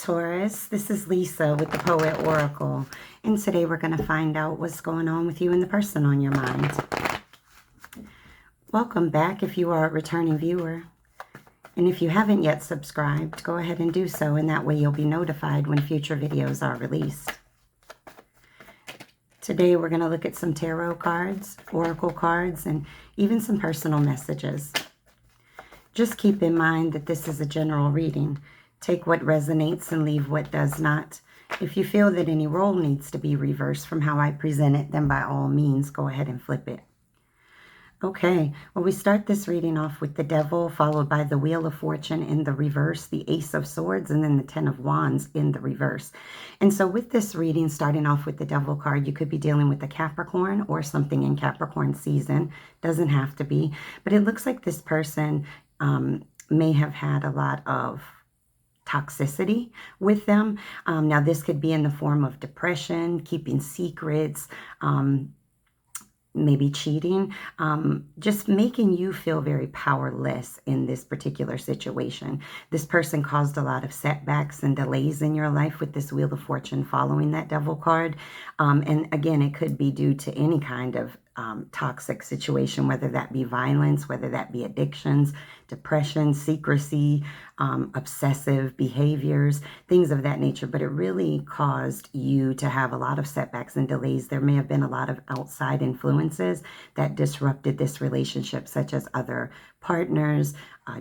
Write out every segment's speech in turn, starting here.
Taurus, this is Lisa with the Poet Oracle, and today we're going to find out what's going on with you and the person on your mind. Welcome back if you are a returning viewer, and if you haven't yet subscribed, go ahead and do so, and that way you'll be notified when future videos are released. Today we're going to look at some tarot cards, oracle cards, and even some personal messages. Just keep in mind that this is a general reading. Take what resonates and leave what does not. If you feel that any role needs to be reversed from how I present it, then by all means, go ahead and flip it. Okay, well, we start this reading off with the Devil, followed by the Wheel of Fortune in the reverse, the Ace of Swords, and then the Ten of Wands in the reverse. And so with this reading, starting off with the Devil card, you could be dealing with a Capricorn or something in Capricorn season. Doesn't have to be, but it looks like this person may have had a lot of toxicity with them. Now, this could be in the form of depression, keeping secrets, maybe cheating, just making you feel very powerless in this particular situation. This person caused a lot of setbacks and delays in your life with this Wheel of Fortune following that Devil card. And again, it could be due to any kind of toxic situation, whether that be violence, whether that be addictions, depression, secrecy, obsessive behaviors, things of that nature. But it really caused you to have a lot of setbacks and delays. There may have been a lot of outside influences that disrupted this relationship, such as other partners,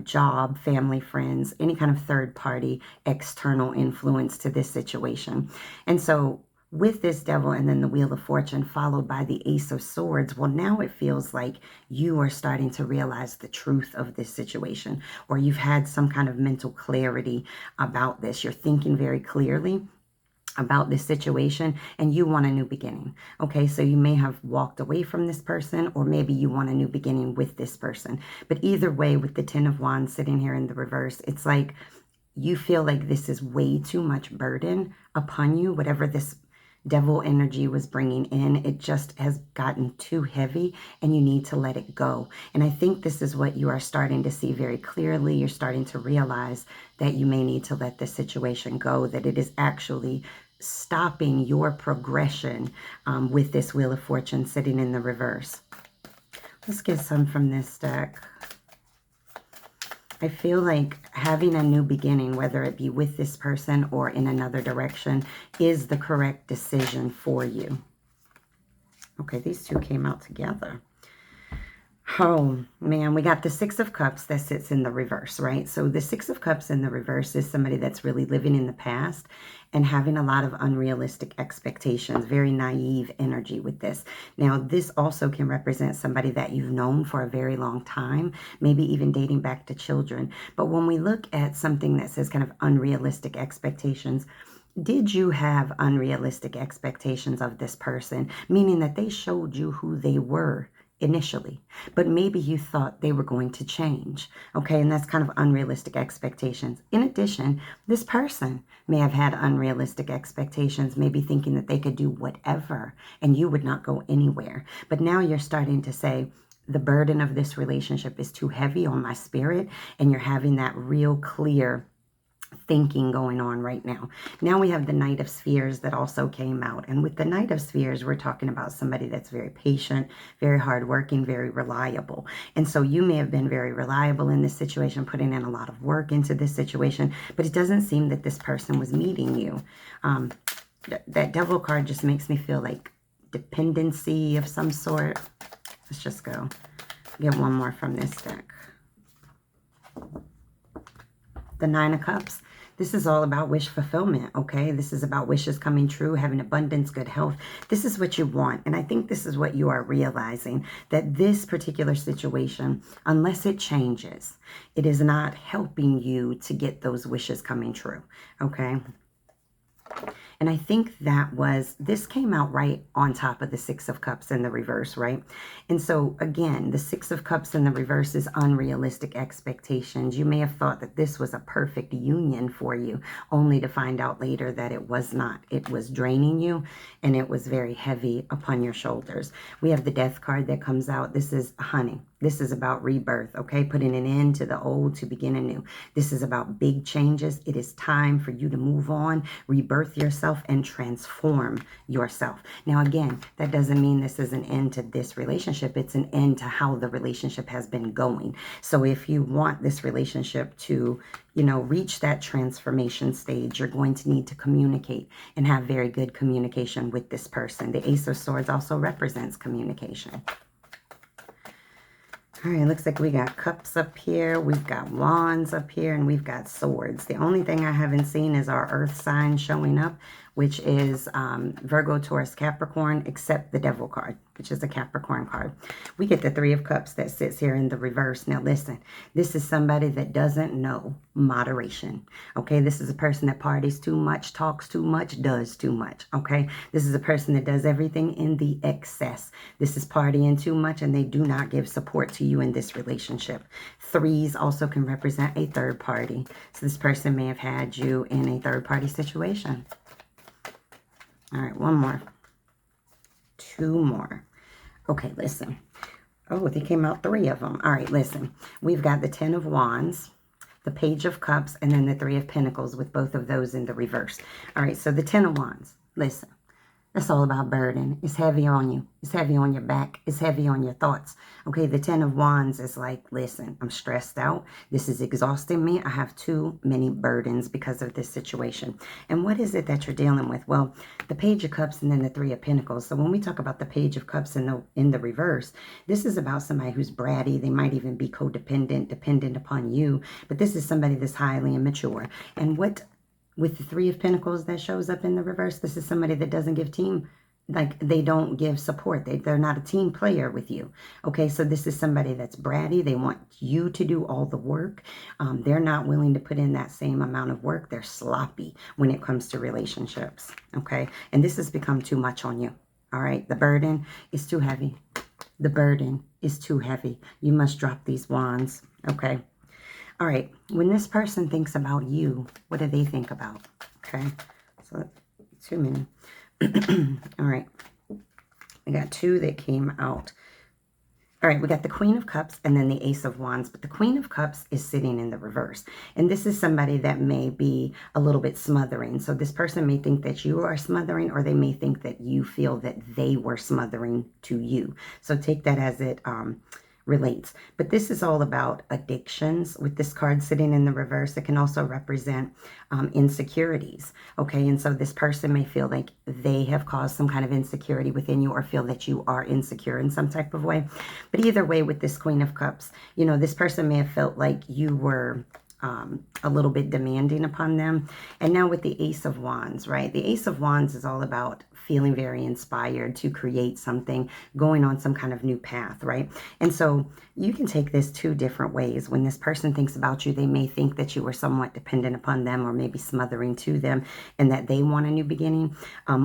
job, family, friends, any kind of third party external influence to this situation. And so with this Devil and then the Wheel of Fortune followed by the Ace of Swords, well, now it feels like you are starting to realize the truth of this situation, or you've had some kind of mental clarity about this. You're thinking very clearly about this situation and you want a new beginning. Okay, so you may have walked away from this person, or maybe you want a new beginning with this person. But either way, with the Ten of Wands sitting here in the reverse, it's like you feel like this is way too much burden upon you. Whatever this Devil energy was bringing in, it just has gotten too heavy and you need to let it go. And I think this is what you are starting to see very clearly. You're starting to realize that you may need to let this situation go, that it is actually stopping your progression with this Wheel of Fortune sitting in the reverse. Let's get some from this deck. I feel like having a new beginning, whether it be with this person or in another direction, is the correct decision for you. Okay, these two came out together. Oh, man, we got the Six of Cups that sits in the reverse, right? So the Six of Cups in the reverse is somebody that's really living in the past and having a lot of unrealistic expectations, very naive energy with this. Now, this also can represent somebody that you've known for a very long time, maybe even dating back to children. But when we look at something that says kind of unrealistic expectations, did you have unrealistic expectations of this person, meaning that they showed you who they were initially, but maybe you thought they were going to change? Okay, and that's kind of unrealistic expectations. In addition, this person may have had unrealistic expectations, maybe thinking that they could do whatever and you would not go anywhere. But now you're starting to say, the burden of this relationship is too heavy on my spirit, and you're having that real clear thinking going on right now. Now we have the Knight of Spheres that also came out. And with the Knight of Spheres, we're talking about somebody that's very patient, very hardworking, very reliable. And so you may have been very reliable in this situation, putting in a lot of work into this situation, but it doesn't seem that this person was meeting you. That Devil card just makes me feel like dependency of some sort. Let's just go get one more from this deck. The Nine of Cups. This is all about wish fulfillment, okay? This is about wishes coming true, having abundance, good health. This is what you want. And I think this is what you are realizing, that this particular situation, unless it changes, it is not helping you to get those wishes coming true, okay? And I think that this came out right on top of the Six of Cups in the reverse, right? And so again, the Six of Cups in the reverse is unrealistic expectations. You may have thought that this was a perfect union for you, only to find out later that it was not. It was draining you, and it was very heavy upon your shoulders. We have the Death card that comes out. This is honey. This is about rebirth, okay? Putting an end to the old to begin anew. This is about big changes. It is time for you to move on, rebirth yourself, and transform yourself. Now, again, that doesn't mean this is an end to this relationship. It's an end to how the relationship has been going. So if you want this relationship to, you know, reach that transformation stage, you're going to need to communicate and have very good communication with this person. The Ace of Swords also represents communication. All right, looks like we got cups up here, we've got wands up here, and we've got swords. The only thing I haven't seen is our earth sign showing up, which is Virgo, Taurus, Capricorn, except the Devil card, which is a Capricorn card. We get the Three of Cups that sits here in the reverse. Now listen, this is somebody that doesn't know moderation, okay? This is a person that parties too much, talks too much, does too much, okay? This is a person that does everything in the excess. This is partying too much, and they do not give support to you in this relationship. Threes also can represent a third party. So this person may have had you in a third party situation. All right, one more. Two more. Okay, listen. Oh, they came out three of them. All right, listen. We've got the Ten of Wands, the Page of Cups, and then the Three of Pentacles with both of those in the reverse. All right, so the Ten of Wands. Listen. That's all about burden. It's heavy on you. It's heavy on your back. It's heavy on your thoughts. Okay, the Ten of Wands is like, listen, I'm stressed out. This is exhausting me. I have too many burdens because of this situation. And what is it that you're dealing with? Well, the Page of Cups and then the Three of Pentacles. So when we talk about the Page of Cups in the reverse, this is about somebody who's bratty. They might even be codependent, dependent upon you. But this is somebody that's highly immature. And what... with the Three of Pentacles that shows up in the reverse, this is somebody that doesn't give team, like they don't give support. They're not a team player with you. Okay, so this is somebody that's bratty. They want you to do all the work. They're not willing to put in that same amount of work. They're sloppy when it comes to relationships. Okay, and this has become too much on you. All right, the burden is too heavy. The burden is too heavy. You must drop these wands. Okay. All right, when this person thinks about you, what do they think about? Okay, so too many. All right, we got two that came out. All right, we got the Queen of Cups and then the Ace of Wands, but the Queen of Cups is sitting in the reverse. And this is somebody that may be a little bit smothering. So this person may think that you are smothering, or they may think that you feel that they were smothering to you. So take that as it relates. But this is all about addictions. With this card sitting in the reverse, it can also represent insecurities. Okay, and so this person may feel like they have caused some kind of insecurity within you, or feel that you are insecure in some type of way. But either way, with this Queen of Cups, you know, this person may have felt like you were a little bit demanding upon them. And now with the Ace of Wands, right? The Ace of Wands is all about feeling very inspired to create something, going on some kind of new path, right? And so you can take this two different ways. When this person thinks about you, they may think that you were somewhat dependent upon them, or maybe smothering to them, and that they want a new beginning,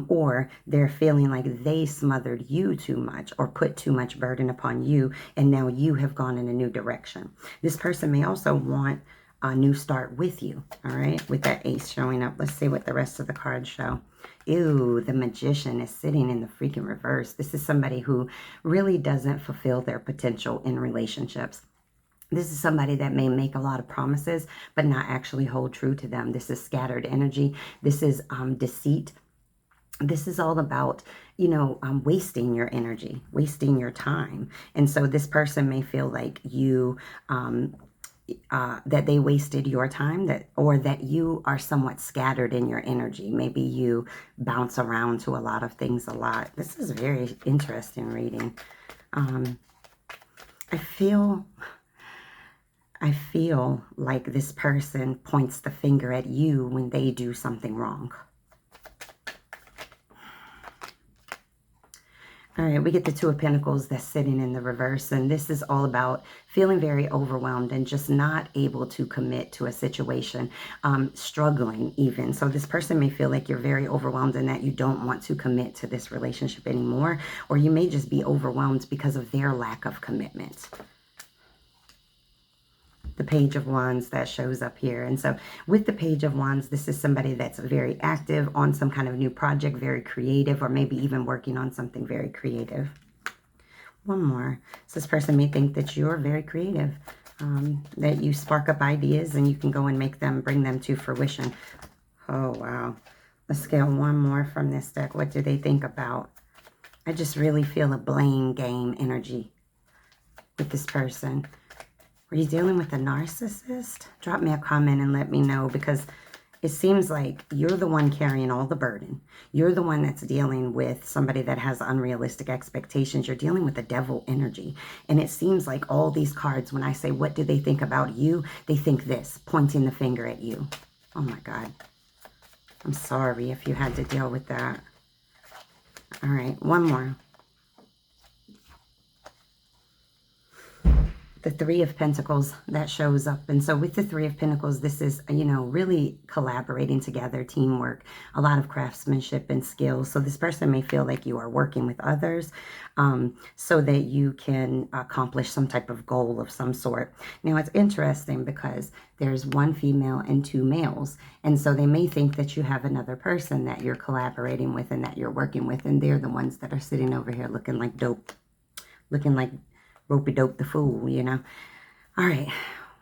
or they're feeling like they smothered you too much or put too much burden upon you, and now you have gone in a new direction. This person may also want a new start with you, all right, with that ace showing up. Let's see what the rest of the cards show. Ew, the Magician is sitting in the freaking reverse. This is somebody who really doesn't fulfill their potential in relationships. This is somebody that may make a lot of promises, but not actually hold true to them. This is scattered energy. This is deceit. This is all about, you know, wasting your energy, wasting your time. And so this person may feel like you... that they wasted your time, or that you are somewhat scattered in your energy. Maybe you bounce around to a lot of things a lot. This is very interesting reading. I feel like this person points the finger at you when they do something wrong. All right, we get the Two of Pentacles that's sitting in the reverse, and this is all about feeling very overwhelmed and just not able to commit to a situation, struggling even. So this person may feel like you're very overwhelmed and that you don't want to commit to this relationship anymore, or you may just be overwhelmed because of their lack of commitment. The Page of Wands that shows up here. And so with the Page of Wands, this is somebody that's very active on some kind of new project, very creative, or maybe even working on something very creative. One more. So this person may think that you're very creative, that you spark up ideas and you can go and bring them to fruition. Oh, wow. Let's get one more from this deck. What do they think about? I just really feel a blame game energy with this person. Are you dealing with a narcissist? Drop me a comment and let me know, because it seems like you're the one carrying all the burden. You're the one that's dealing with somebody that has unrealistic expectations. You're dealing with the devil energy. And it seems like all these cards, when I say, what do they think about you? They think this, pointing the finger at you. Oh my God. I'm sorry if you had to deal with that. All right, one more. The Three of Pentacles that shows up. And so with the Three of Pentacles, this is, you know, really collaborating together, teamwork, a lot of craftsmanship and skills. So this person may feel like you are working with others so that you can accomplish some type of goal of some sort. Now, it's interesting because there's one female and two males. And so they may think that you have another person that you're collaborating with and that you're working with. And they're the ones that are sitting over here looking like dope, looking like ropey-dope the fool, you know. All right,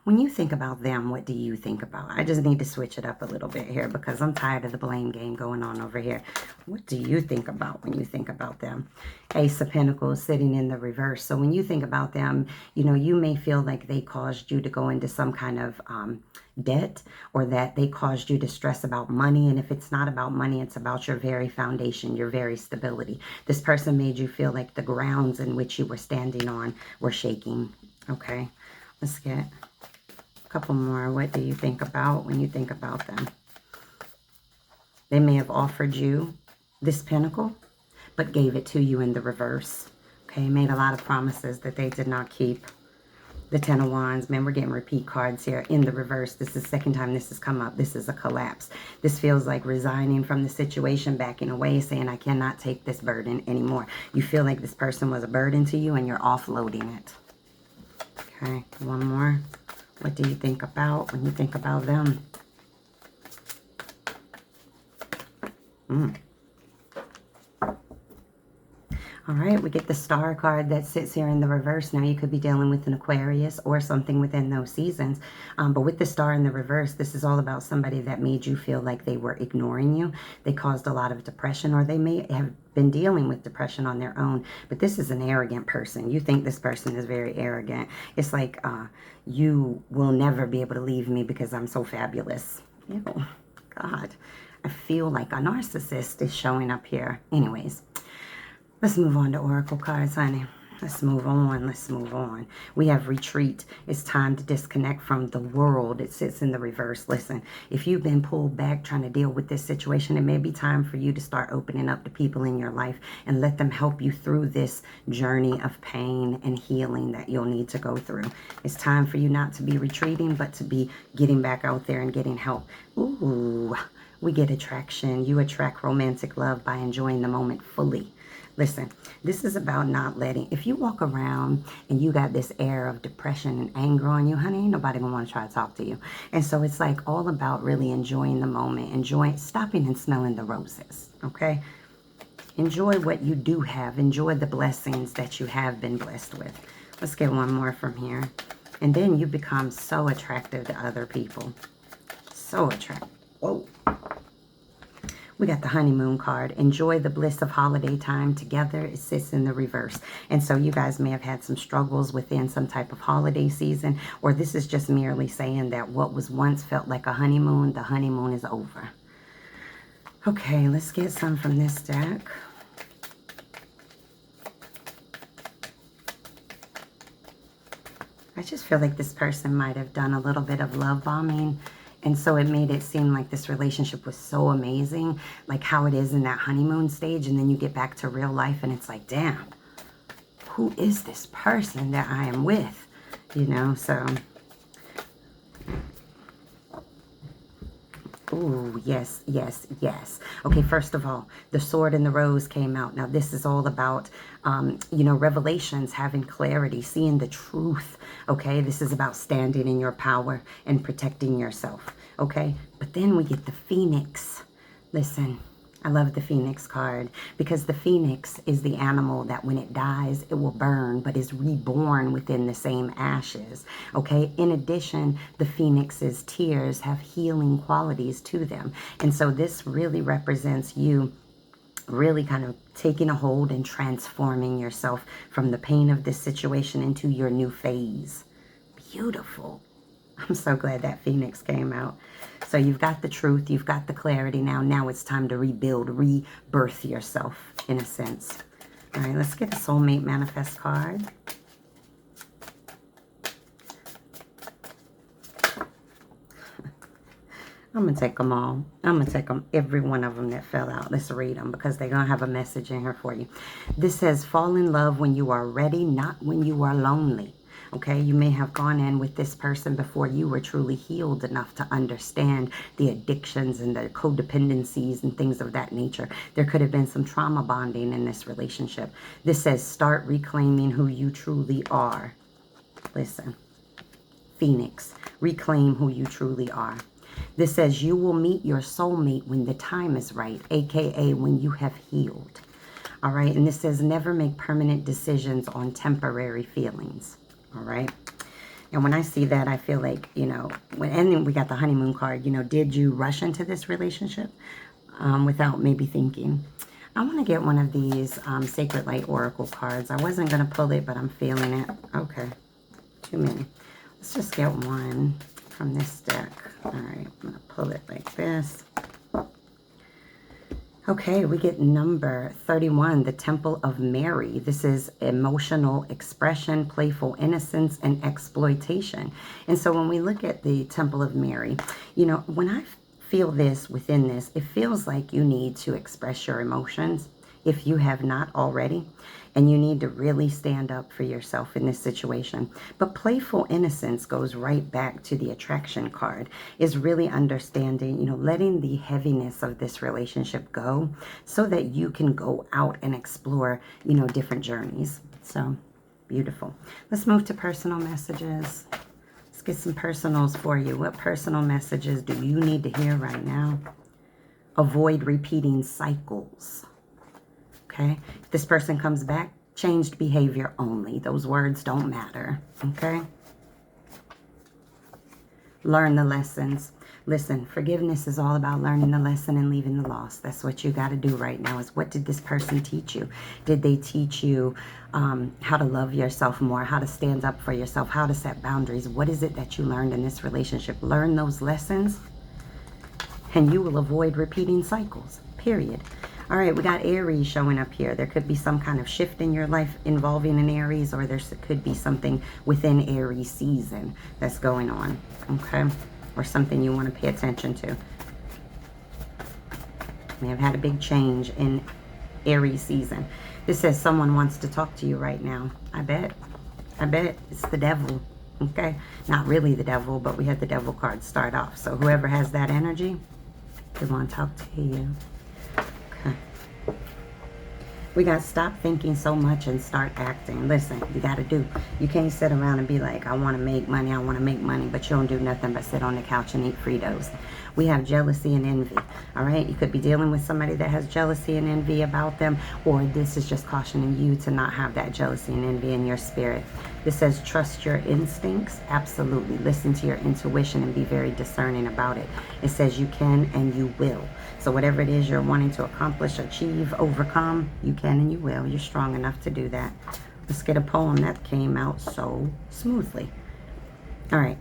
when you think about them, what do you think about? I just need to switch it up a little bit here because I'm tired of the blame game going on over here. What do you think about when you think about them? Ace of Pentacles sitting in the reverse. So when you think about them, you know, you may feel like they caused you to go into some kind of debt, or that they caused you to stress about money. And if it's not about money, it's about your very foundation, your very stability. This person made you feel like the grounds in which you were standing on were shaking. Okay, let's get a couple more. What do you think about when you think about them? They may have offered you this pentacle, but gave it to you in the reverse. Okay, made a lot of promises that they did not keep. The Ten of Wands, man, we're getting repeat cards here in the reverse. This is the second time this has come up. This is a collapse. This feels like resigning from the situation, backing away, saying, I cannot take this burden anymore. You feel like this person was a burden to you and you're offloading it. Okay, one more. What do you think about when you think about them? All right, we get the Star card that sits here in the reverse. Now, you could be dealing with an Aquarius or something within those seasons. But with the Star in the reverse, this is all about somebody that made you feel like they were ignoring you. They caused a lot of depression, or they may have been dealing with depression on their own. But this is an arrogant person. You think this person is very arrogant. It's like, you will never be able to leave me because I'm so fabulous. Ew, God. I feel like a narcissist is showing up here. Anyways. Let's move on to Oracle cards, honey. Let's move on. Let's move on. We have retreat. It's time to disconnect from the world. It sits in the reverse. Listen, if you've been pulled back trying to deal with this situation, it may be time for you to start opening up to people in your life and let them help you through this journey of pain and healing that you'll need to go through. It's time for you not to be retreating, but to be getting back out there and getting help. Ooh, we get attraction. You attract romantic love by enjoying the moment fully. Listen, this is about not letting, if you walk around and you got this air of depression and anger on you, honey, ain't nobody gonna want to try to talk to you. And so it's like all about really enjoying the moment, stopping and smelling the roses, okay? Enjoy what you do have. Enjoy the blessings that you have been blessed with. Let's get one more from here. And then you become so attractive to other people. So attractive. Whoa. We got the honeymoon card. Enjoy the bliss of holiday time together. It sits in the reverse. And so you guys may have had some struggles within some type of holiday season, or this is just merely saying that what was once felt like a honeymoon, the honeymoon is over. Okay, let's get some from this deck. I just feel like this person might have done a little bit of love bombing. And so it made it seem like this relationship was so amazing, like how it is in that honeymoon stage. And then you get back to real life and it's like, damn, who is this person that I am with? You know, so. Ooh, yes, yes, yes. Okay, first of all, the Sword and the Rose came out. Now, this is all about, you know, revelations, having clarity, seeing the truth, okay? This is about standing in your power and protecting yourself, okay? But then we get the Phoenix. Listen, I love the Phoenix card because the Phoenix is the animal that when it dies, it will burn, but is reborn within the same ashes. Okay. In addition, the Phoenix's tears have healing qualities to them. And so this really represents you really kind of taking a hold and transforming yourself from the pain of this situation into your new phase. Beautiful. I'm so glad that Phoenix came out. So you've got the truth, you've got the clarity now. Now it's time to rebuild, rebirth yourself in a sense. All right, let's get a soulmate manifest card. I'm going to take them all. I'm going to take them, every one of them that fell out. Let's read them because they're going to have a message in here for you. This says, fall in love when you are ready, not when you are lonely. Okay, you may have gone in with this person before you were truly healed enough to understand the addictions and the codependencies and things of that nature. There could have been some trauma bonding in this relationship. This says, start reclaiming who you truly are. Listen, Phoenix, reclaim who you truly are. This says, you will meet your soulmate when the time is right, aka when you have healed. All right, and this says, never make permanent decisions on temporary feelings. All right. And when I see that, I feel like, you know, and then we got the honeymoon card, you know, did you rush into this relationship without maybe thinking? I want to get one of these Sacred Light Oracle cards. I wasn't going to pull it, but I'm feeling it. Okay. Too many. Let's just get one from this deck. All right. I'm going to pull it like this. Okay, we get number 31, the Temple of Mary. This is emotional expression, playful innocence, and exploitation. And so when we look at the Temple of Mary, you know, when I feel this within this, it feels like you need to express your emotions if you have not already. And you need to really stand up for yourself in this situation. But playful innocence goes right back to the attraction card, is really understanding, you know, letting the heaviness of this relationship go so that you can go out and explore, you know, different journeys. So beautiful. Let's move to personal messages. Let's get some personals for you. What personal messages do you need to hear right now? Avoid repeating cycles. Okay, if this person comes back, changed behavior only. Those words don't matter. Okay, learn the lessons. Listen, forgiveness is all about learning the lesson and leaving the loss. That's what you got to do right now, is what did this person teach you? Did they teach you how to love yourself more, how to stand up for yourself, how to set boundaries? What is it that you learned in this relationship? Learn those lessons and you will avoid repeating cycles, period. All right, we got Aries showing up here. There could be some kind of shift in your life involving an Aries, or there could be something within Aries season that's going on, okay? Or something you want to pay attention to. You may have had a big change in Aries season. This says someone wants to talk to you right now. I bet it's the devil, okay? Not really the devil, but we had the devil card start off. So whoever has that energy, they want to talk to you. We got to stop thinking so much and start acting. Listen, you got to do. You can't sit around and be like, I want to make money, but you don't do nothing but sit on the couch and eat Fritos. We have jealousy and envy, all right? You could be dealing with somebody that has jealousy and envy about them, or this is just cautioning you to not have that jealousy and envy in your spirit. This says trust your instincts. Absolutely. Listen to your intuition and be very discerning about it. It says you can and you will. So whatever it is you're wanting to accomplish, achieve, overcome, you can and you will. You're strong enough to do that. Let's get a poem that came out so smoothly. All right.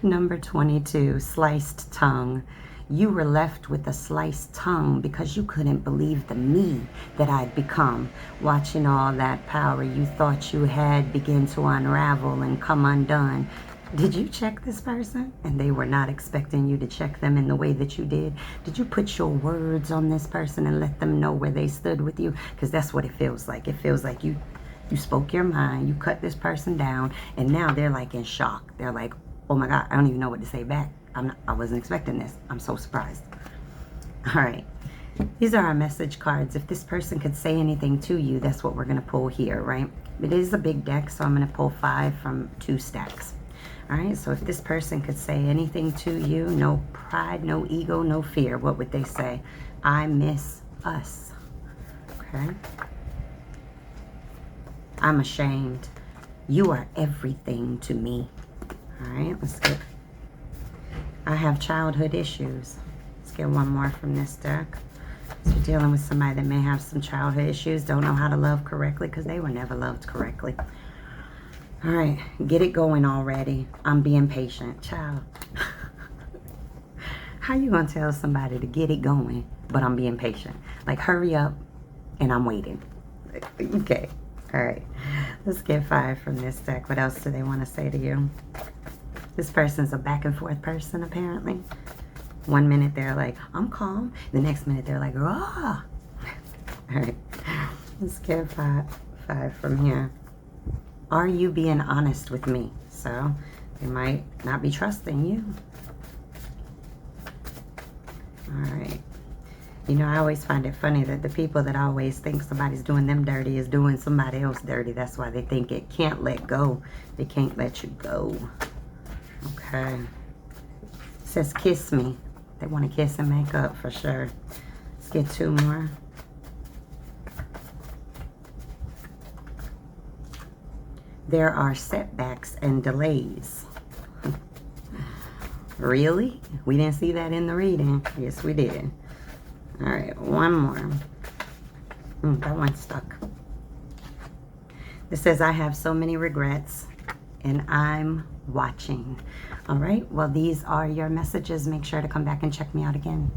Number 22, sliced tongue. You were left with a sliced tongue because you couldn't believe the me that I'd become. Watching all that power you thought you had begin to unravel and come undone. Did you check this person? And they were not expecting you to check them in the way that you did. Did you put your words on this person and let them know where they stood with you? Because that's what it feels like. It feels like you spoke your mind, you cut this person down, and now they're like in shock. They're like, oh my God, I don't even know what to say back. I wasn't expecting this. I'm so surprised. All right. These are our message cards. If this person could say anything to you, that's what we're going to pull here, right? It is a big deck, so I'm going to pull 5 from 2 stacks. All right, so if this person could say anything to you, no pride, no ego, no fear, what would they say? I miss us. Okay. I'm ashamed. You are everything to me. All right, let's get, I have childhood issues. Let's get one more from this deck. So you're dealing with somebody that may have some childhood issues, don't know how to love correctly because they were never loved correctly. All right, get it going already. I'm being patient, child. How you gonna tell somebody to get it going, but I'm being patient? Like, hurry up, and I'm waiting. Okay, all right. Let's get 5 from this deck. What else do they want to say to you? This person's a back and forth person, apparently. One minute they're like, I'm calm. The next minute they're like, ah. All right, let's get 5 from here. Are you being honest with me? So they might not be trusting you. All right. You know, I always find it funny that the people that always think somebody's doing them dirty is doing somebody else dirty. That's why they think it can't let go. They can't let you go. Okay. It says kiss me. They want to kiss and make up for sure. Let's get 2 more. There are setbacks and delays. Really? We didn't see that in the reading. Yes, we did. All right, one more. That one stuck. It says, I have so many regrets, and I'm watching. All right, well, these are your messages. Make sure to come back and check me out again.